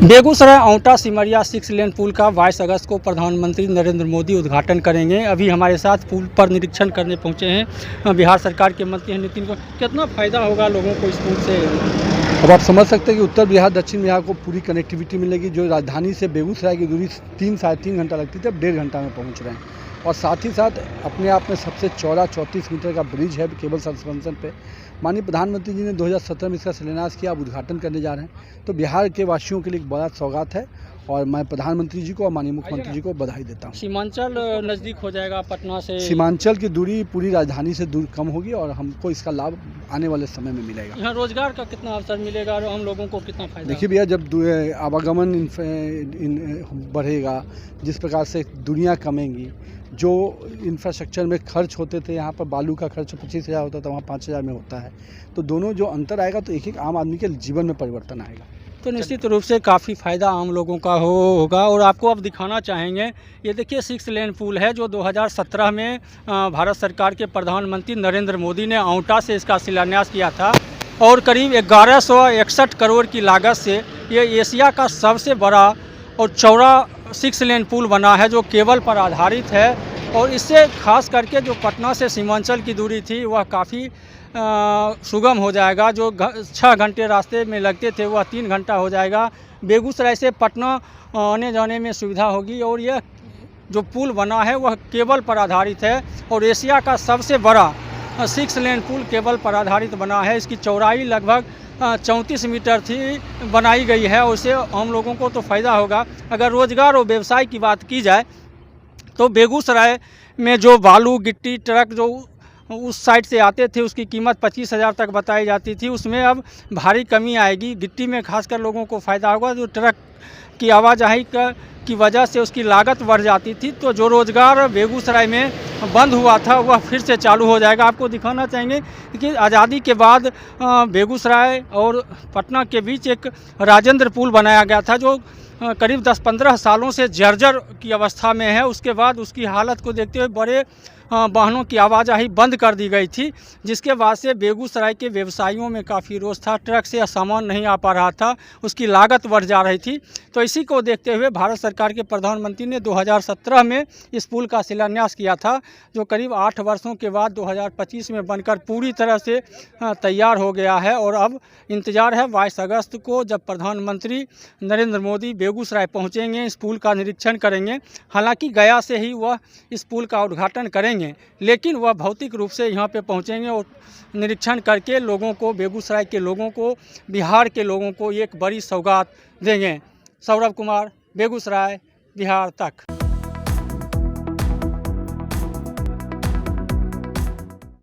बेगूसराय औंटा सिमरिया 6 लेन पुल का 22 अगस्त को प्रधानमंत्री नरेंद्र मोदी उद्घाटन करेंगे। अभी हमारे साथ पुल पर निरीक्षण करने पहुंचे हैं बिहार सरकार के मंत्री हैं नितिन को। कितना फ़ायदा होगा लोगों को इस पुल से? अब आप समझ सकते हैं कि उत्तर बिहार दक्षिण बिहार को पूरी कनेक्टिविटी मिलेगी। जो राजधानी से बेगूसराय की दूरी 3 साढ़े 3 घंटा लगती थी, अब 1.5 घंटा में पहुंच रहे हैं। और साथ ही साथ अपने आप में सबसे चौड़ा 34 मीटर का ब्रिज है केबल सस्पेंशन पे। माननीय प्रधानमंत्री जी ने 2017 में इसका शिलान्यास किया, अब उद्घाटन करने जा रहे हैं। तो बिहार के वासियों के लिए एक बड़ा सौगात है और मैं प्रधानमंत्री जी को और माननीय मुख्यमंत्री जी को बधाई देता हूँ। सीमांचल नज़दीक हो जाएगा पटना से। सीमांचल की दूरी पूरी राजधानी से दूर कम होगी और हमको इसका लाभ आने वाले समय में मिलेगा। यहाँ रोजगार का कितना अवसर मिलेगा और हम लोगों को कितना फायदा? देखिए भैया, जब आवागमन बढ़ेगा, जिस प्रकार से दुनिया कमेंगी, जो इंफ्रास्ट्रक्चर में खर्च होते थे, यहाँ पर बालू का खर्च 25,000 होता था, वहाँ 5,000 में होता है। तो दोनों जो अंतर आएगा तो एक आम आदमी के जीवन में परिवर्तन आएगा। तो निश्चित रूप से काफ़ी फ़ायदा आम लोगों का होगा। और आपको अब दिखाना चाहेंगे, ये देखिए 6 लेन पुल है जो 2017 में भारत सरकार के प्रधानमंत्री नरेंद्र मोदी ने औंटा से इसका शिलान्यास किया था और करीब 1161 करोड़ की लागत से ये एशिया का सबसे बड़ा और चौड़ा 6 लेन पुल बना है जो केबल पर आधारित है। और इससे खास करके जो पटना से सीमांचल की दूरी थी वह काफ़ी सुगम हो जाएगा। जो 6 घंटे रास्ते में लगते थे वह 3 घंटा हो जाएगा। बेगूसराय से पटना आने जाने में सुविधा होगी। और यह जो पुल बना है वह केबल पर आधारित है और एशिया का सबसे बड़ा 6 लेन पुल केबल पर आधारित बना है। इसकी चौड़ाई लगभग 34 मीटर थी, बनाई गई है। उससे हम लोगों को तो फ़ायदा होगा। अगर रोज़गार और व्यवसाय की बात की जाए तो बेगूसराय में जो बालू गिट्टी ट्रक जो उस साइड से आते थे उसकी कीमत 25,000 तक बताई जाती थी, उसमें अब भारी कमी आएगी। गिट्टी में खासकर लोगों को फ़ायदा होगा। जो ट्रक की आवाजाही की वजह से उसकी लागत बढ़ जाती थी, तो जो रोज़गार बेगूसराय में बंद हुआ था वह फिर से चालू हो जाएगा। आपको दिखाना चाहेंगे कि आज़ादी के बाद बेगूसराय और पटना के बीच एक राजेंद्र पुल बनाया गया था जो करीब 10-15 सालों से जर्जर की अवस्था में है। उसके बाद उसकी हालत को देखते हुए बड़े वाहनों की आवाजाही बंद कर दी गई थी, जिसके बाद से बेगूसराय के व्यवसायियों में काफ़ी रोष था। ट्रक से सामान नहीं आ पा रहा था, उसकी लागत बढ़ जा रही थी। तो इसी को देखते हुए भारत सरकार के प्रधानमंत्री ने 2017 में इस पुल का शिलान्यास किया था, जो करीब 8 वर्षों के बाद 2025 में बनकर पूरी तरह से तैयार हो गया है। और अब इंतज़ार है 22 अगस्त को जब प्रधानमंत्री नरेंद्र मोदी बेगूसराय पहुँचेंगे, इस पुल का निरीक्षण करेंगे। हालाँकि गया से ही वह इस पुल का उद्घाटन करेंगे, लेकिन वह भौतिक रूप से यहाँ पे पहुँचेंगे और निरीक्षण करके लोगों को, बेगूसराय के लोगों को, बिहार के लोगों को एक बड़ी सौगात देंगे। सौरभ कुमार, बेगूसराय, बिहार तक।